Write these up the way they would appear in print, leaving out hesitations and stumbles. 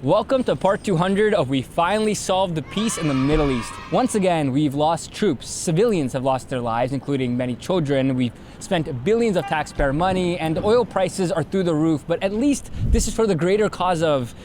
Welcome to part 200 of We Finally Solved the Peace in the Middle East. Once again, we've lost troops. Civilians have lost their lives, including many children. We've spent billions of taxpayer money, and oil prices are through the roof. But at least this is for the greater cause of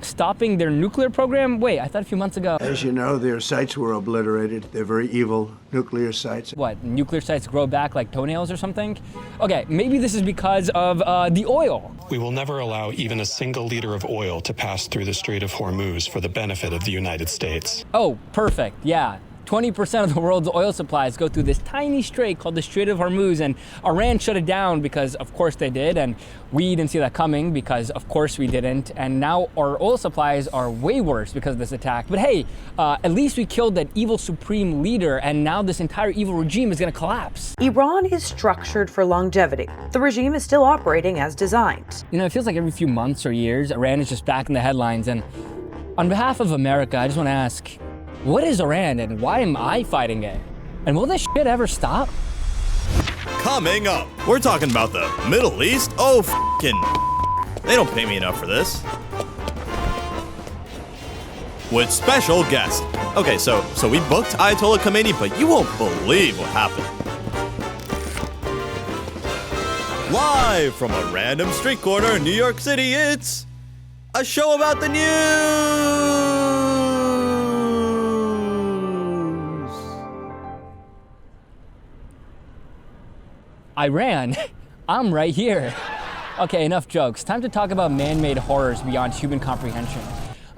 stopping their nuclear program? Wait, I thought a few months ago. As you know, their sites were obliterated. They're very evil nuclear sites. What, nuclear sites grow back like toenails or something? Okay, maybe this is because of the oil. We will never allow even a single liter of oil to pass through the Strait of Hormuz for the benefit of the United States. Oh, perfect, yeah. 20% of the world's oil supplies go through this tiny strait called the Strait of Hormuz, and Iran shut it down because of course they did, and we didn't see that coming because of course we didn't, and now our oil supplies are way worse because of this attack. But hey, at least we killed that evil supreme leader, and now this entire evil regime is gonna collapse. Iran is structured for longevity. The regime is still operating as designed. You know, it feels like every few months or years, Iran is just back in the headlines, and on behalf of America, I just wanna ask, what is Iran and why am I fighting it? And will this shit ever stop? Coming up, we're talking about the Middle East. Oh, they don't pay me enough for this. With special guest. Okay, so we booked Ayatollah Khomeini, but you won't believe what happened. Live from a random street corner in New York City, it's a show about the news. Iran, I'm right here. Okay, enough jokes. Time to talk about man-made horrors beyond human comprehension.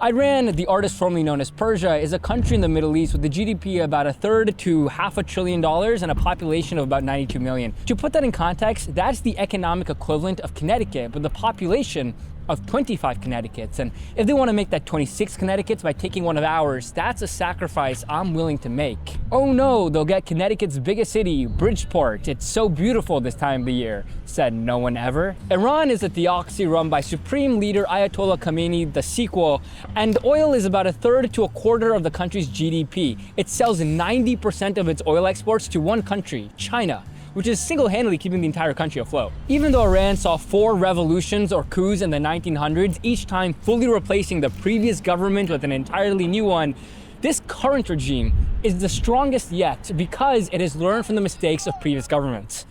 Iran, the artist formerly known as Persia, is a country in the Middle East with a GDP about $1/3 to $500 billion and a population of about 92 million. To put that in context, that's the economic equivalent of Connecticut, but the population of 25 Connecticut's. And if they want to make that 26 Connecticut's by taking one of ours, that's a sacrifice I'm willing to make. Oh no, they'll get Connecticut's biggest city, Bridgeport. It's so beautiful this time of the year, said no one ever. Iran is a theocracy run by Supreme Leader Ayatollah Khomeini, the sequel, and oil is about 1/3 to 1/4 of the country's GDP. It sells 90% of its oil exports to one country, China, which is single-handedly keeping the entire country afloat. Even though Iran saw 4 revolutions or coups in the 1900s, each time fully replacing the previous government with an entirely new one, this current regime is the strongest yet because it has learned from the mistakes of previous governments.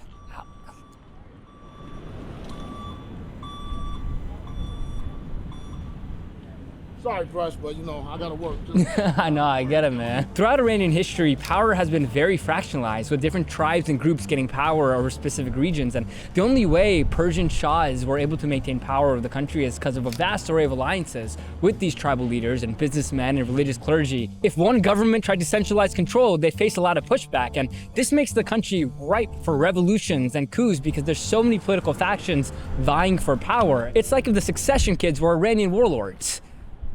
Sorry, Brush, but you know, I gotta work too. I know, I get it, man. Throughout Iranian history, power has been very fractionalized, with different tribes and groups getting power over specific regions. And the only way Persian Shahs were able to maintain power over the country is because of a vast array of alliances with these tribal leaders and businessmen and religious clergy. If one government tried to centralize control, they faced a lot of pushback. And this makes the country ripe for revolutions and coups because there's so many political factions vying for power. It's like if the succession kids were Iranian warlords.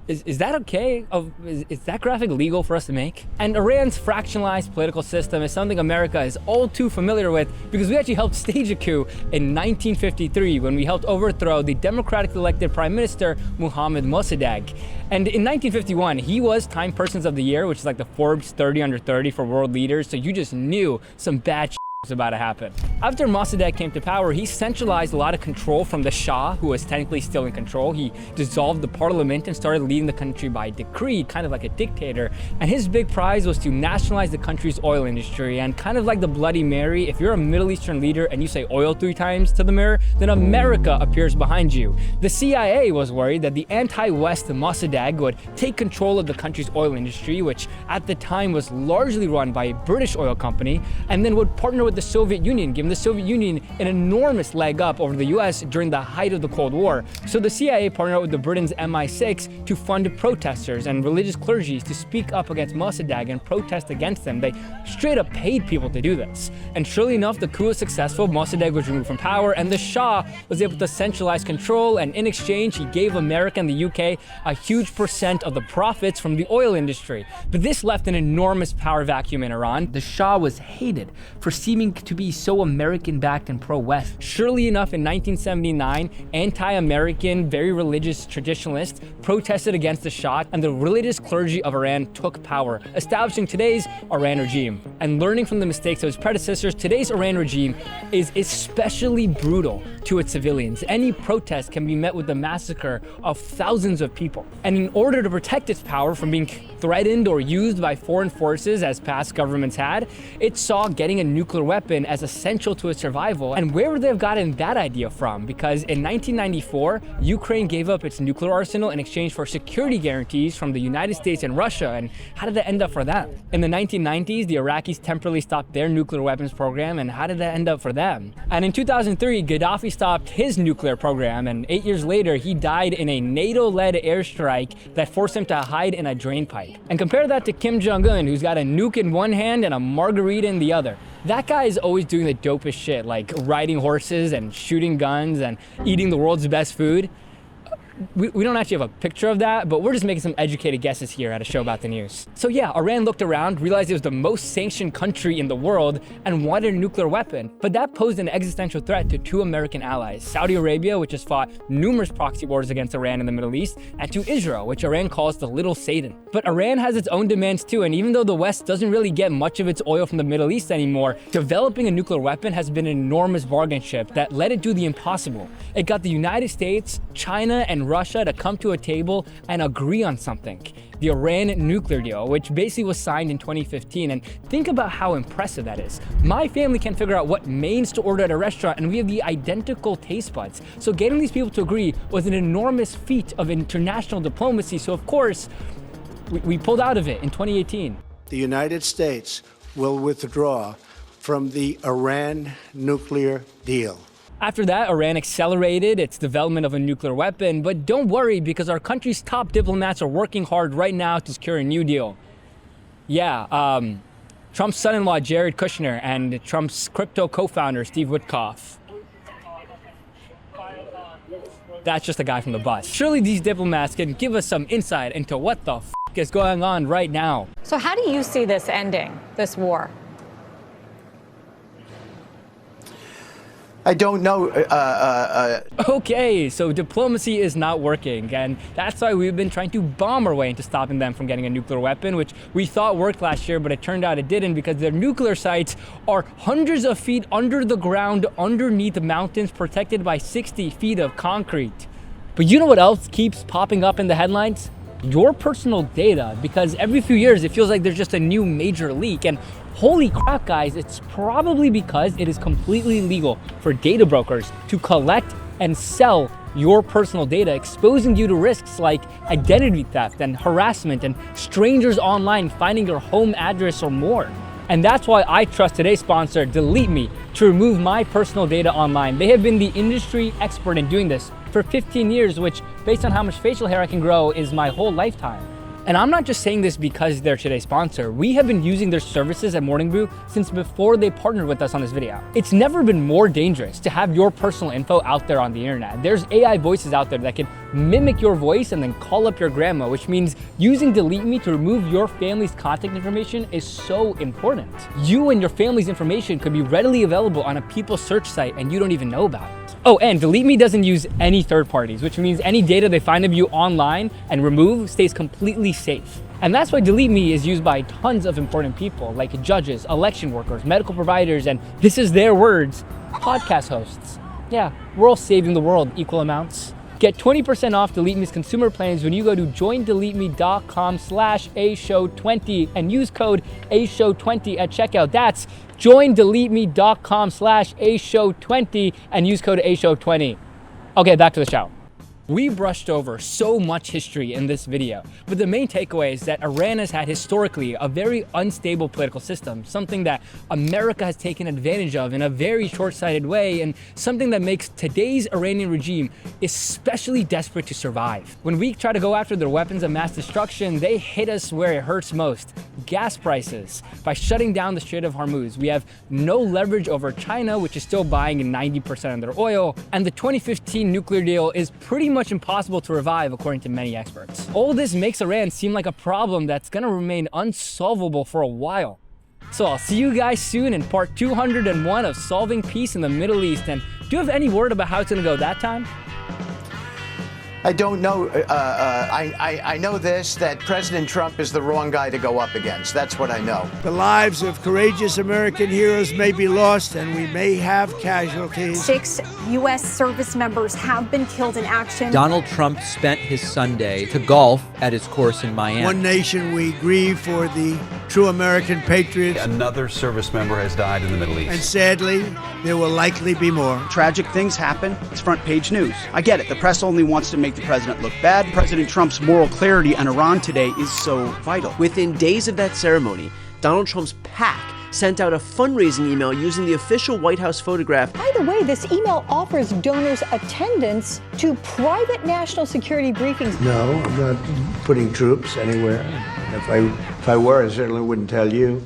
Is that okay? Is that graphic legal for us to make? And Iran's fractionalized political system is something America is all too familiar with because we actually helped stage a coup in 1953 when we helped overthrow the democratically elected Prime Minister Mohammad Mossadegh. And in 1951, he was Time Persons of the Year, which is like the Forbes 30 under 30 for world leaders, so you just knew some bad shit was about to happen. After Mossadegh came to power, he centralized a lot of control from the Shah, who was technically still in control. He dissolved the parliament and started leading the country by decree, kind of like a dictator. And his big prize was to nationalize the country's oil industry. And kind of like the Bloody Mary, if you're a Middle Eastern leader and you say oil 3 times to the mirror, then America appears behind you. The CIA was worried that the anti-West Mossadegh would take control of the country's oil industry, which at the time was largely run by a British oil company, and then would partner with the Soviet Union, giving the Soviet Union an enormous leg up over the US during the height of the Cold War. So the CIA partnered with the Britain's MI6 to fund protesters and religious clergy to speak up against Mossadegh and protest against them. They straight up paid people to do this. And surely enough, the coup was successful. Mossadegh was removed from power and the Shah was able to centralize control, and in exchange, he gave America and the UK a huge % of the profits from the oil industry. But this left an enormous power vacuum in Iran. The Shah was hated for seemingly seeming to be so American-backed and pro-West. Surely enough, in 1979, anti-American, very religious traditionalists protested against the Shah, and the religious clergy of Iran took power, establishing today's Iran regime. And learning from the mistakes of its predecessors, today's Iran regime is especially brutal to its civilians. Any protest can be met with the massacre of thousands of people. And in order to protect its power from being threatened or used by foreign forces as past governments had, it saw getting a nuclear weapon as essential to its survival. And where would they have gotten that idea from? Because in 1994, Ukraine gave up its nuclear arsenal in exchange for security guarantees from the United States and Russia. And how did that end up for them? In the 1990s, the Iraqis temporarily stopped their nuclear weapons program, and how did that end up for them? And in 2003, Gaddafi stopped his nuclear program, and 8 years later, he died in a NATO-led airstrike that forced him to hide in a drain pipe. And compare that to Kim Jong-un, who's got a nuke in one hand and a margarita in the other. That guy is always doing the dopest shit, like riding horses and shooting guns and eating the world's best food. We don't actually have a picture of that, but we're just making some educated guesses here at a show about the news. So yeah, Iran looked around, realized it was the most sanctioned country in the world, and wanted a nuclear weapon. But that posed an existential threat to two American allies, Saudi Arabia, which has fought numerous proxy wars against Iran in the Middle East, and to Israel, which Iran calls the Little Satan. But Iran has its own demands too, and even though the West doesn't really get much of its oil from the Middle East anymore, developing a nuclear weapon has been an enormous bargain chip that let it do the impossible. It got the United States, China, and Russia to come to a table and agree on something. The Iran nuclear deal, which basically was signed in 2015. And think about how impressive that is. My family can figure out what mains to order at a restaurant, and we have the identical taste buds. So getting these people to agree was an enormous feat of international diplomacy. So of course, we pulled out of it in 2018. The United States will withdraw from the Iran nuclear deal. After that, Iran accelerated its development of a nuclear weapon, but don't worry because our country's top diplomats are working hard right now to secure a new deal. Yeah, Trump's son-in-law Jared Kushner and Trump's crypto co-founder Steve Witkoff. That's just a guy from the bus. Surely these diplomats can give us some insight into what the f*** is going on right now. So how do you see this ending, this war? I don't know. Okay, so diplomacy is not working, and that's why we've been trying to bomb our way into stopping them from getting a nuclear weapon, which we thought worked last year, but it turned out it didn't because their nuclear sites are hundreds of feet under the ground, underneath mountains, protected by 60 feet of concrete. But you know what else keeps popping up in the headlines? Your personal data, because every few years it feels like there's just a new major leak. And holy crap, guys, it's probably because it is completely legal for data brokers to collect and sell your personal data, exposing you to risks like identity theft and harassment and strangers online finding your home address or more. And that's why I trust today's sponsor, Delete Me, to remove my personal data online. They have been the industry expert in doing this for 15 years, which, based on how much facial hair I can grow, is my whole lifetime. And I'm not just saying this because they're today's sponsor. We have been using their services at Morning Brew since before they partnered with us on this video. It's never been more dangerous to have your personal info out there on the internet. There's AI voices out there that can mimic your voice and then call up your grandma, which means using Delete Me to remove your family's contact information is so important. You and your family's information could be readily available on a People search site and you don't even know about it. Oh, and Delete Me doesn't use any third parties, which means any data they find of you online and remove stays completely safe. And that's why Delete Me is used by tons of important people like judges, election workers, medical providers, and this is their words, podcast hosts. Yeah, we're all saving the world equal amounts. Get 20% off Delete Me's consumer plans when you go to joindeleteme.com/ashow20 and use code ashow20 at checkout. That's joindeleteme.com/ashow20 and use code ashow20. Okay, back to the show. We brushed over so much history in this video, but the main takeaway is that Iran has had historically a very unstable political system, something that America has taken advantage of in a very short-sighted way, and something that makes today's Iranian regime especially desperate to survive. When we try to go after their weapons of mass destruction, they hit us where it hurts most: gas prices. By shutting down the Strait of Hormuz, we have no leverage over China, which is still buying 90% of their oil, and the 2015 nuclear deal is pretty much impossible to revive, according to many experts. All this makes Iran seem like a problem that's gonna remain unsolvable for a while. So I'll see you guys soon in part 201 of Solving Peace in the Middle East. And do you have any word about how it's going to go that time? I don't know. I know this, that President Trump is the wrong guy to go up against. That's what I know. The lives of courageous American heroes may be lost, and we may have casualties. 6 U.S. service members have been killed in action. Donald Trump spent his Sunday to golf at his course in Miami. One nation, we grieve for the true American patriots. Another service member has died in the Middle East. And sadly, there will likely be more. Tragic things happen. It's front page news. I get it. The press only wants to make the president look bad. President Trump's moral clarity on Iran today is so vital. Within days of that ceremony, Donald Trump's PAC sent out a fundraising email using the official White House photograph. By the way, this email offers donors attendance to private national security briefings. No, I'm not putting troops anywhere. If I were, I certainly wouldn't tell you.